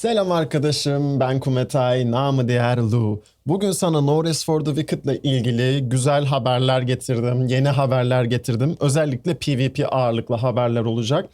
Selam arkadaşım, ben Kumetay, namı diğer Lu. Bugün sana No Rest for the Wicked'la ilgili güzel haberler getirdim, yeni haberler getirdim. Özellikle PvP ağırlıklı haberler olacak.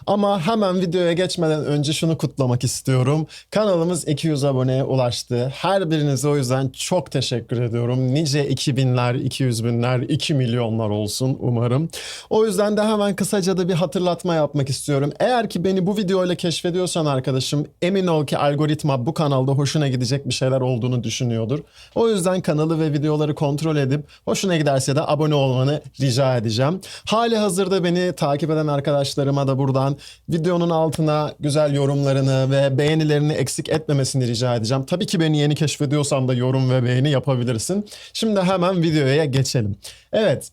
Ama hemen videoya geçmeden önce şunu kutlamak istiyorum. Kanalımız 200 aboneye ulaştı. Her birinize o yüzden çok teşekkür ediyorum. Nice 2000'ler, 200 binler, 2 milyonlar olsun umarım. O yüzden de hemen kısaca da bir hatırlatma yapmak istiyorum. Eğer ki beni bu videoyla keşfediyorsan arkadaşım, emin ol ki algoritma bu kanalda hoşuna gidecek bir şeyler olduğunu düşünüyordur. O yüzden kanalı ve videoları kontrol edip hoşuna giderse de abone olmanı rica edeceğim. Hali hazırda beni takip eden arkadaşlarıma da buradan videonun altına güzel yorumlarını ve beğenilerini eksik etmemesini rica edeceğim. Tabii ki beni yeni keşfediyorsan da yorum ve beğeni yapabilirsin. Şimdi hemen videoya geçelim. Evet.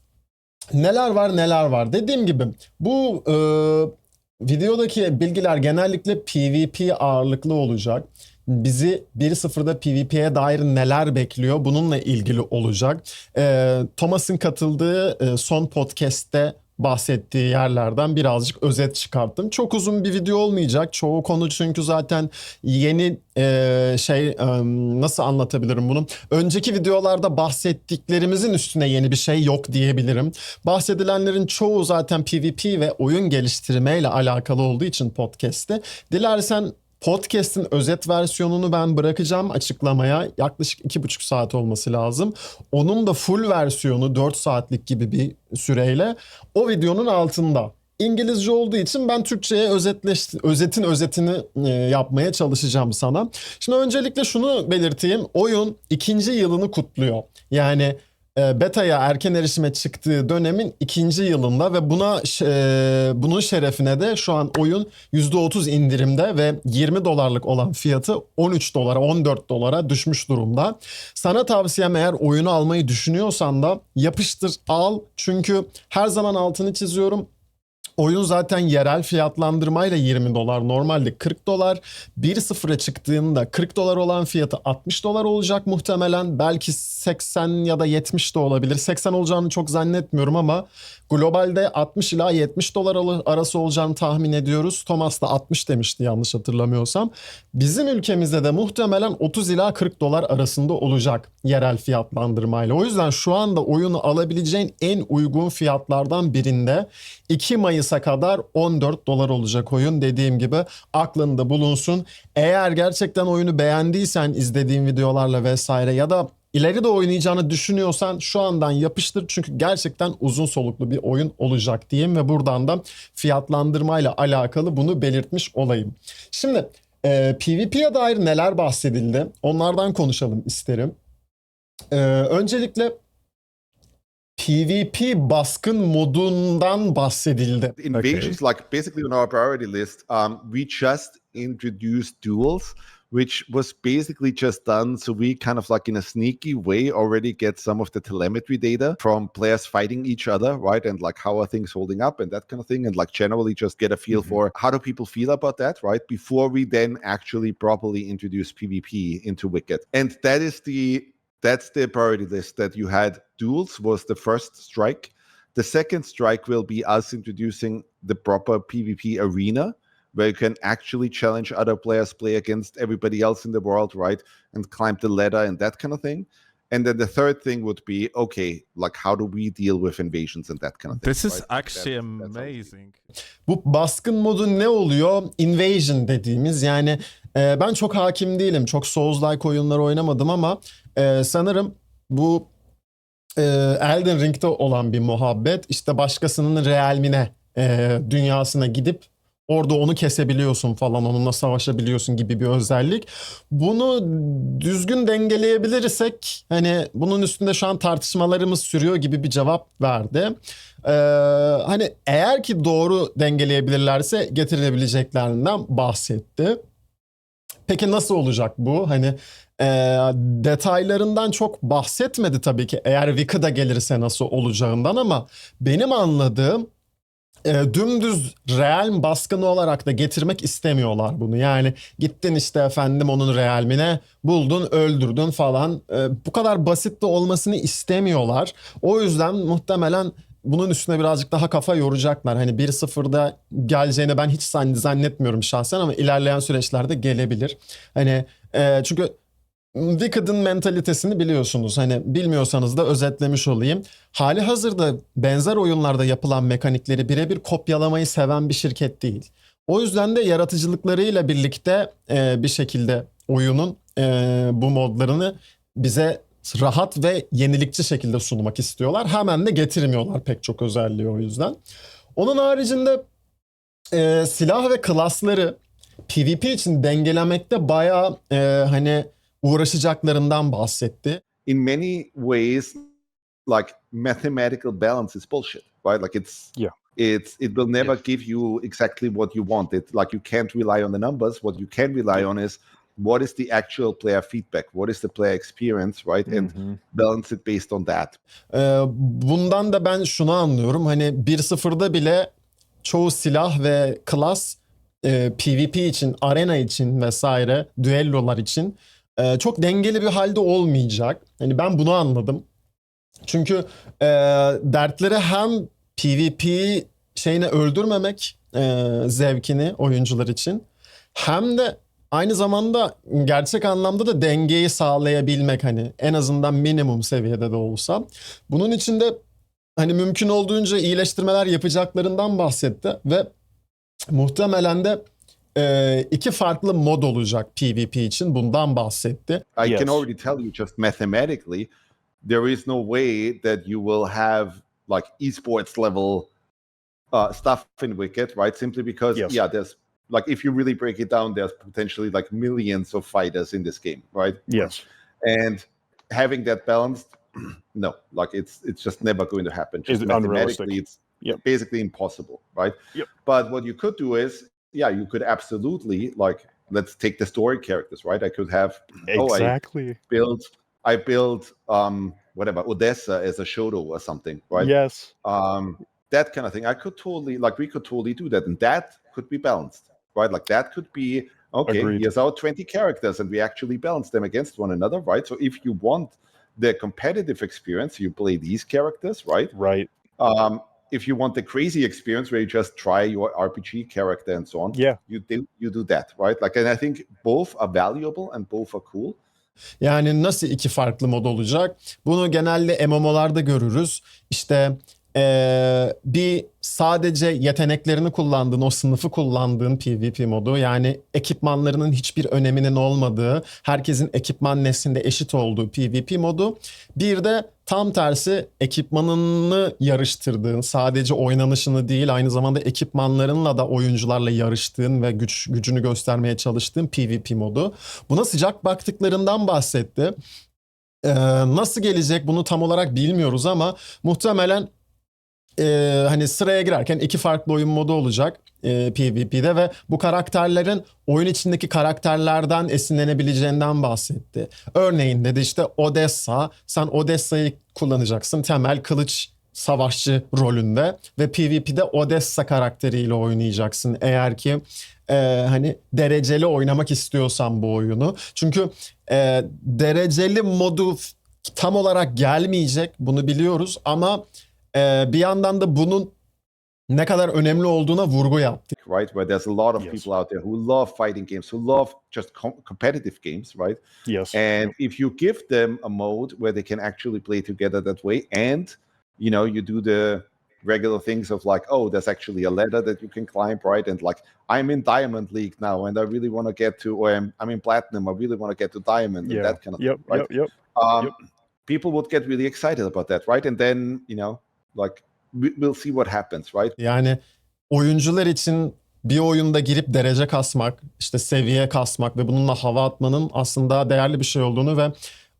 Neler var neler var. Dediğim gibi bu videodaki bilgiler genellikle PvP ağırlıklı olacak. Bizi 1.0'da PvP'ye dair neler bekliyor bununla ilgili olacak. Thomas'ın katıldığı son podcast'te bahsettiği yerlerden birazcık özet çıkarttım. Çok uzun bir video olmayacak. Çoğu konu çünkü zaten yeni nasıl anlatabilirim bunu? Önceki videolarda bahsettiklerimizin üstüne yeni bir şey yok diyebilirim. Bahsedilenlerin çoğu zaten PvP ve oyun geliştirmeyle alakalı olduğu için podcast'te. Dilersen podcast'in özet versiyonunu ben bırakacağım açıklamaya. Yaklaşık 2,5 saat olması lazım. Onun da full versiyonu 4 saatlik gibi bir süreyle o videonun altında. İngilizce olduğu için ben Türkçe'ye özetin özetini yapmaya çalışacağım sana. Şimdi öncelikle şunu belirteyim. Oyun 2. yılını kutluyor. Yani beta'ya erken erişime çıktığı dönemin 2. yılında ve bunun şerefine de şu an oyun %30 indirimde ve 20 dolarlık olan fiyatı 13 dolara 14 dolara düşmüş durumda. Sana tavsiyem eğer oyunu almayı düşünüyorsan da yapıştır al, çünkü her zaman altını çiziyorum. Oyun zaten yerel fiyatlandırmayla 20 dolar. Normalde 40 dolar. 1.0'a çıktığında 40 dolar olan fiyatı 60 dolar olacak muhtemelen. Belki 80 ya da 70 de olabilir. 80 olacağını çok zannetmiyorum ama globalde 60 ila 70 dolar arası olacağını tahmin ediyoruz. Thomas da 60 demişti yanlış hatırlamıyorsam. Bizim ülkemizde de muhtemelen 30 ila 40 dolar arasında olacak yerel fiyatlandırmayla. O yüzden şu anda oyunu alabileceğin en uygun fiyatlardan birinde 2 Mayıs'a kadar 14 dolar olacak oyun. Dediğim gibi aklında bulunsun. Eğer gerçekten oyunu beğendiysen izlediğin videolarla vesaire ya da ileride oynayacağını düşünüyorsan şu andan yapıştır. Çünkü gerçekten uzun soluklu bir oyun olacak diyeyim ve buradan da fiyatlandırmayla alakalı bunu belirtmiş olayım. Şimdi PvP'ye dair neler bahsedildi onlardan konuşalım isterim. Öncelikle PvP baskın modundan bahsedildi. Invasions, like basically on our priority list, we just introduced duels, which was basically just done so we kind of like in a sneaky way already get some of the telemetry data from players fighting each other, right? And like how are things holding up and that kind of thing, and like generally just get a feel for how do people feel about that, right? Before we then actually properly introduce PvP into Wicked. And that's the priority list that you had. Duels was the first strike. The second strike will be us introducing the proper PvP arena, where you can actually challenge other players, play against everybody else in the world, right? And climb the ladder and that kind of thing. And then the third thing would be, okay, like how do we deal with invasions and that kind of thing? This is right? actually amazing. Bu baskın modu ne oluyor? Invasion dediğimiz, yani ben çok hakim değilim. Çok Souls-like oyunları oynamadım ama sanırım bu Elden Ring'de olan bir muhabbet. İşte başkasının realmine, dünyasına gidip orada onu kesebiliyorsun falan, onunla savaşabiliyorsun gibi bir özellik. Bunu düzgün dengeleyebilirsek, hani bunun üstünde şu an tartışmalarımız sürüyor gibi bir cevap verdi. Hani eğer ki doğru dengeleyebilirlerse getirebileceklerinden bahsetti. Peki nasıl olacak bu? Hani detaylarından çok bahsetmedi tabii ki, eğer Wicked'a gelirse nasıl olacağından, ama benim anladığım dümdüz realm baskını olarak da getirmek istemiyorlar bunu. Yani gittin işte efendim onun realmine buldun, öldürdün falan. Bu kadar basit de olmasını istemiyorlar. O yüzden muhtemelen bunun üstüne birazcık daha kafa yoracaklar. Hani 1-0'da geleceğini ben hiç zannetmiyorum şahsen ama ilerleyen süreçlerde gelebilir. Hani çünkü Wicked'ın mentalitesini biliyorsunuz. Hani bilmiyorsanız da özetlemiş olayım. Hali hazırda benzer oyunlarda yapılan mekanikleri birebir kopyalamayı seven bir şirket değil. O yüzden de yaratıcılıklarıyla birlikte bir şekilde oyunun bu modlarını bize rahat ve yenilikçi şekilde sunmak istiyorlar. Hemen de getirmiyorlar pek çok özelliği o yüzden. Onun haricinde silah ve klasları PvP için dengelemekte bayağı hani uğraşacaklarından bahsetti. In many ways, like mathematical balance is bullshit, right? Like it will never give you exactly what you want. Like you can't rely on the numbers. What you can rely on is what is the actual player feedback? What is the player experience, right? And balance it based on that. Bundan da ben şunu anlıyorum. Hani 1-0'da bile çoğu silah ve klas PvP için, arena için vesaire, düellolar için çok dengeli bir halde olmayacak. Hani ben bunu anladım. Çünkü dertleri hem PvP şeyini öldürmemek zevkini oyuncular için hem de aynı zamanda gerçek anlamda da dengeyi sağlayabilmek, hani en azından minimum seviyede de olsa. Bunun için de hani mümkün olduğunca iyileştirmeler yapacaklarından bahsetti ve muhtemelen de iki farklı mod olacak PvP için, bundan bahsetti. I can already tell you just mathematically, there is no way that you will have like esports level stuff in Wicked, right? Simply because, there's like, if you really break it down, there's potentially like millions of fighters in this game, right? Yes. And having that balanced, no, like it's just never going to happen. Just mathematically, it's basically impossible, right? Yep. But what you could do is, you could absolutely, like, let's take the story characters, right? I could have I built whatever, Odessa as a Shoto or something, right? Yes. That kind of thing. I could totally, like, we could totally do that, and that could be balanced, right? Like that could be okay. Agreed. Here's our 20 characters, and we actually balance them against one another, right? So if you want the competitive experience, you play these characters, right? Right. If you want the crazy experience where you just try your RPG character and so on, you do that, right? Like, and I think both are valuable and both are cool. Yani nasıl iki farklı mod olacak? Bunu genelde MMO'larda görürüz. İşte bir sadece yeteneklerini kullandığın, o sınıfı kullandığın PvP modu, yani ekipmanlarının hiçbir öneminin olmadığı, herkesin ekipman neslinde eşit olduğu PvP modu. Bir de tam tersi, ekipmanını yarıştırdığın, sadece oynanışını değil aynı zamanda ekipmanlarınla da oyuncularla yarıştığın ve gücünü göstermeye çalıştığın PvP modu. Buna sıcak baktıklarından bahsetti. Nasıl gelecek bunu tam olarak bilmiyoruz ama muhtemelen hani sıraya girerken iki farklı oyun modu olacak PvP'de ve bu karakterlerin oyun içindeki karakterlerden esinlenebileceğinden bahsetti. Örneğin dedi işte Odessa, sen Odessa'yı kullanacaksın temel kılıç savaşçı rolünde ve PvP'de Odessa karakteriyle oynayacaksın eğer ki hani dereceli oynamak istiyorsan bu oyunu. Çünkü dereceli modu tam olarak gelmeyecek, bunu biliyoruz ama bir yandan da bunun ne kadar önemli olduğuna vurgu yaptı. Right, where there's a lot of people out there who love fighting games, who love just competitive games, right? Yes. And if you give them a mode where they can actually play together that way, and you do the regular things of like, oh, there's actually a ladder that you can climb, right? And like, I'm in Diamond League now, and I really want to get to, or I'm in Platinum, I really want to get to Diamond, and that kind of thing, right? People would get really excited about that, right? And then, like, we'll see what happens, right? Yani oyuncular için bir oyunda girip derece kasmak, işte seviye kasmak ve bununla hava atmanın aslında değerli bir şey olduğunu ve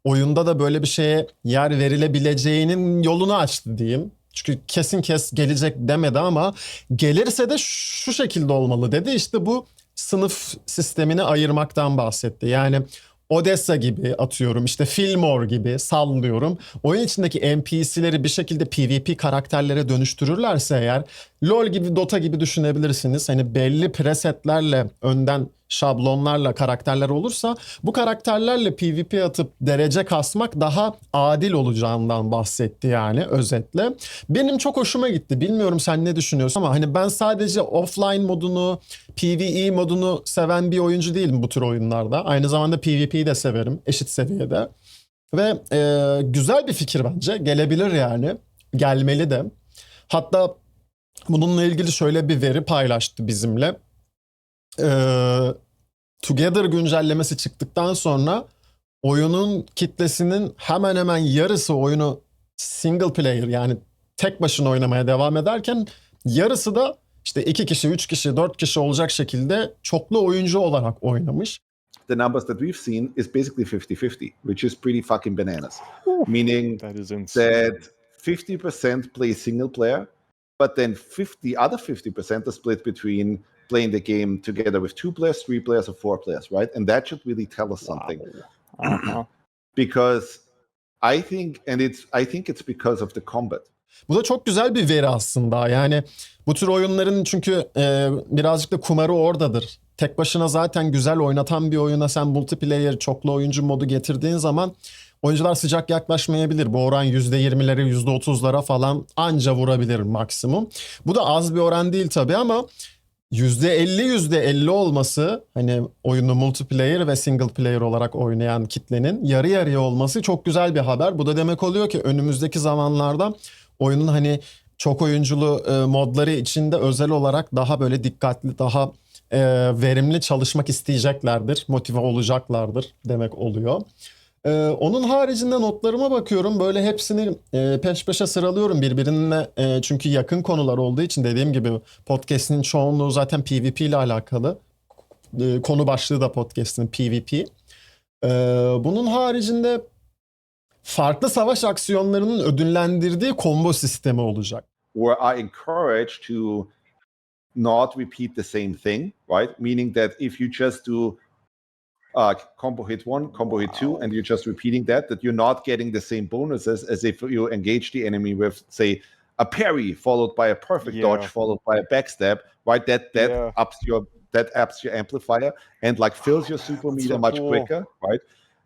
oyunda da böyle bir şeye yer verilebileceğinin yolunu açtı diyeyim. Çünkü kesin gelecek demedi ama gelirse de şu şekilde olmalı dedi. İşte bu sınıf sistemini ayırmaktan bahsetti. Yani Odessa gibi, atıyorum işte Fillmore gibi, sallıyorum. Oyun içindeki NPC'leri bir şekilde PvP karakterlere dönüştürürlerse eğer, LoL gibi, Dota gibi düşünebilirsiniz. Hani belli presetlerle önden şablonlarla karakterler olursa bu karakterlerle PvP atıp derece kasmak daha adil olacağından bahsetti yani özetle. Benim çok hoşuma gitti. Bilmiyorum sen ne düşünüyorsun ama hani ben sadece offline modunu, PvE modunu seven bir oyuncu değilim bu tür oyunlarda. Aynı zamanda PvP'yi de severim eşit seviyede. Ve güzel bir fikir bence. Gelebilir yani. Gelmeli de. Hatta bununla ilgili şöyle bir veri paylaştı bizimle. Together güncellemesi çıktıktan sonra oyunun kitlesinin hemen hemen yarısı oyunu single player yani tek başına oynamaya devam ederken yarısı da işte 2 kişi, 3 kişi, 4 kişi olacak şekilde çoklu oyuncu olarak oynamış. The numbers that we've seen is basically 50-50, which is pretty fucking bananas. Meaning That is insane. that 50% play single player, but then 50% are split between playing the game together with 2 players, 3 players, or 4 players, right? And that should really tell us something. Uh-huh. Because I think it's because of the combat. Bu da çok güzel bir veri aslında. Yani bu tür oyunların çünkü birazcık da kumarı oradadır. Tek başına zaten güzel oynatan bir oyuna sen multiplayer, çoklu oyuncu modu getirdiğin zaman oyuncular sıcak yaklaşmayabilir. Bu oran %20'lere, %30'lara falan anca vurabilir maksimum. Bu da az bir oran değil tabii ama %50 olması hani oyunu multiplayer ve single player olarak oynayan kitlenin yarı yarıya olması çok güzel bir haber. Bu da demek oluyor ki önümüzdeki zamanlarda oyunun hani çok oyunculu modları içinde özel olarak daha böyle dikkatli, daha verimli çalışmak isteyeceklerdir, motive olacaklardır demek oluyor. Onun haricinde notlarıma bakıyorum. Böyle hepsini peş peşe sıralıyorum birbirine. Çünkü yakın konular olduğu için dediğim gibi podcast'in çoğunluğu zaten PvP ile alakalı. Konu başlığı da podcast'in PvP. Bunun haricinde farklı savaş aksiyonlarının ödüllendirdiği combo sistemi olacak. Or are encouraged to not repeat the same thing, right? Meaning that if you just do combo hit 1, combo hit 2, and you're just repeating that you're not getting the same bonuses as if you engage the enemy with, say, a parry followed by a perfect dodge followed by a backstab, right? That ups your amplifier and like fills your super meter much quicker, right?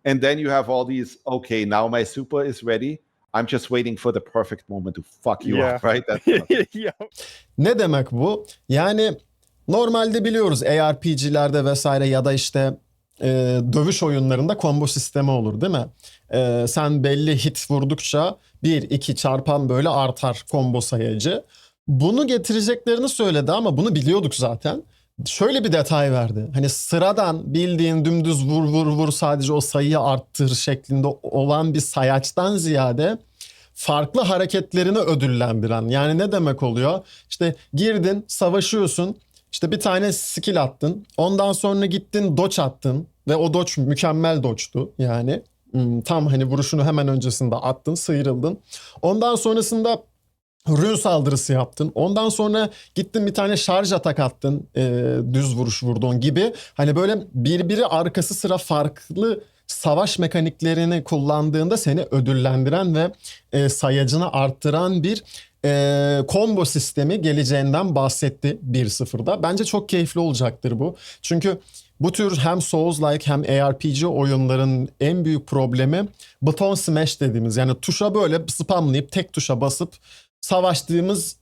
And then you have all these, okay, now my super is ready. I'm just waiting for the perfect moment to fuck you up, right? Yeah. Ne demek bu? Yani normalde biliyoruz ARPG'lerde vesaire ya da işte dövüş oyunlarında combo sistemi olur değil mi? Sen belli hit vurdukça 1-2 çarpan böyle artar combo sayacı. Bunu getireceklerini söyledi ama bunu biliyorduk zaten. Şöyle bir detay verdi. Hani sıradan bildiğin dümdüz vur sadece o sayıyı arttır şeklinde olan bir sayaçtan ziyade farklı hareketlerini ödüllendiren. Yani ne demek oluyor? İşte girdin, savaşıyorsun. İşte bir tane skill attın. Ondan sonra gittin dodge attın. Ve o dodge mükemmel dodge'tu yani. Tam hani vuruşunu hemen öncesinde attın, sıyrıldın. Ondan sonrasında rune saldırısı yaptın. Ondan sonra gittin bir tane şarj atak attın. Düz vuruş vurdun gibi. Hani böyle birbiri arkası sıra farklı savaş mekaniklerini kullandığında seni ödüllendiren ve sayacını arttıran bir combo sistemi geleceğinden bahsetti 1.0'da. Bence çok keyifli olacaktır bu. Çünkü bu tür hem Souls-like hem ARPG oyunların en büyük problemi button smash dediğimiz. Yani tuşa böyle spamlayıp tek tuşa basıp savaştığımız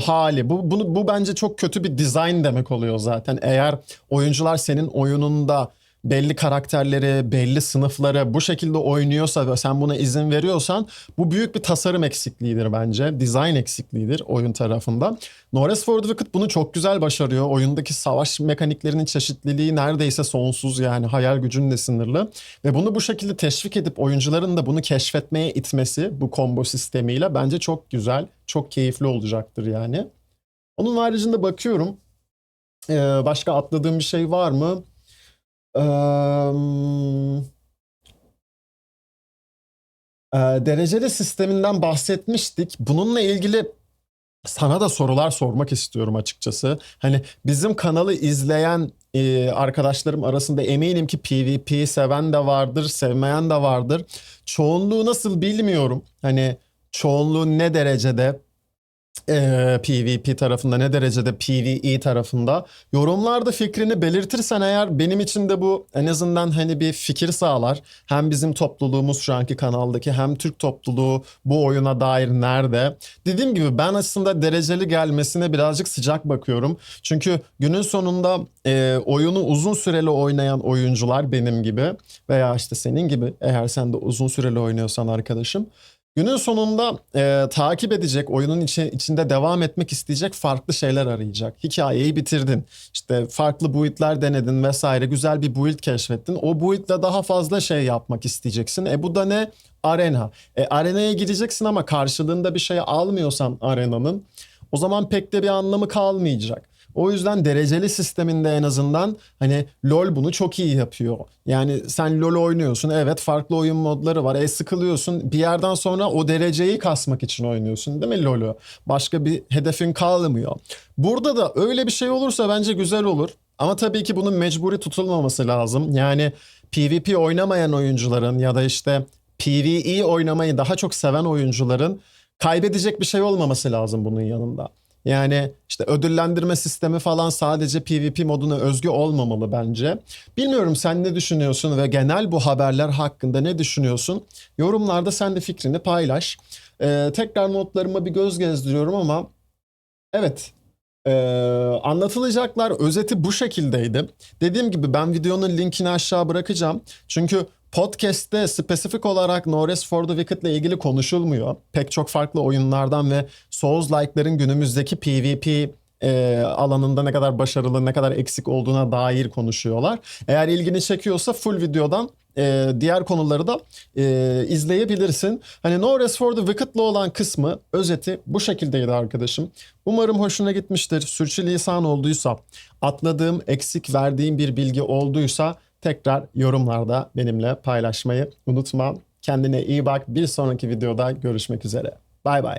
hali. Bu bence çok kötü bir design demek oluyor zaten. Eğer oyuncular senin oyununda belli karakterleri, belli sınıfları bu şekilde oynuyorsa ve sen buna izin veriyorsan bu büyük bir tasarım eksikliğidir bence. Design eksikliğidir oyun tarafından. No Rest for the Wicked bunu çok güzel başarıyor. Oyundaki savaş mekaniklerinin çeşitliliği neredeyse sonsuz yani hayal gücünle sınırlı. Ve bunu bu şekilde teşvik edip oyuncuların da bunu keşfetmeye itmesi bu combo sistemiyle bence çok güzel, çok keyifli olacaktır yani. Onun haricinde bakıyorum. Başka atladığım bir şey var mı? Dereceli sisteminden bahsetmiştik. Bununla ilgili sana da sorular sormak istiyorum açıkçası. Hani bizim kanalı izleyen arkadaşlarım arasında eminim ki PvP seven de vardır, sevmeyen de vardır. Çoğunluğu nasıl bilmiyorum. Hani çoğunluğu ne derecede PvP tarafında ne derecede PvE tarafında. Yorumlarda fikrini belirtirsen eğer benim için de bu en azından hani bir fikir sağlar. Hem bizim topluluğumuz şu anki kanaldaki hem Türk topluluğu bu oyuna dair nerede. Dediğim gibi ben aslında dereceli gelmesine birazcık sıcak bakıyorum. Çünkü günün sonunda oyunu uzun süreli oynayan oyuncular benim gibi veya işte senin gibi eğer sen de uzun süreli oynuyorsan arkadaşım. Günün sonunda takip edecek, oyunun içinde devam etmek isteyecek farklı şeyler arayacak. Hikayeyi bitirdin, işte farklı build'ler denedin vesaire, güzel bir build keşfettin. O build'le daha fazla şey yapmak isteyeceksin. Bu da ne? Arena. Arenaya gireceksin ama karşılığında bir şey almıyorsan arenanın, o zaman pek de bir anlamı kalmayacak. O yüzden dereceli sisteminde en azından hani LoL bunu çok iyi yapıyor. Yani sen LoL oynuyorsun, evet farklı oyun modları var. Sıkılıyorsun, bir yerden sonra o dereceyi kasmak için oynuyorsun değil mi LoL'ü? Başka bir hedefin kalmıyor. Burada da öyle bir şey olursa bence güzel olur. Ama tabii ki bunun mecburi tutulmaması lazım. Yani PvP oynamayan oyuncuların ya da işte PvE oynamayı daha çok seven oyuncuların kaybedecek bir şey olmaması lazım bunun yanında. Yani işte ödüllendirme sistemi falan sadece PvP moduna özgü olmamalı bence. Bilmiyorum sen ne düşünüyorsun ve genel bu haberler hakkında ne düşünüyorsun? Yorumlarda sen de fikrini paylaş. Tekrar notlarıma bir göz gezdiriyorum ama evet, anlatılacaklar özeti bu şekildeydi. Dediğim gibi ben videonun linkini aşağı bırakacağım. Çünkü podcast'te spesifik olarak No Rest for the Wicked ile ilgili konuşulmuyor. Pek çok farklı oyunlardan ve Souls-like'ların günümüzdeki PvP alanında ne kadar başarılı, ne kadar eksik olduğuna dair konuşuyorlar. Eğer ilgini çekiyorsa full videodan diğer konuları da izleyebilirsin. Hani No Rest for the Wicked'la olan kısmı, özeti bu şekildeydi arkadaşım. Umarım hoşuna gitmiştir. Sürçülisan olduysa, atladığım, eksik verdiğim bir bilgi olduysa tekrar yorumlarda benimle paylaşmayı unutma. Kendine iyi bak. Bir sonraki videoda görüşmek üzere. Bay bay.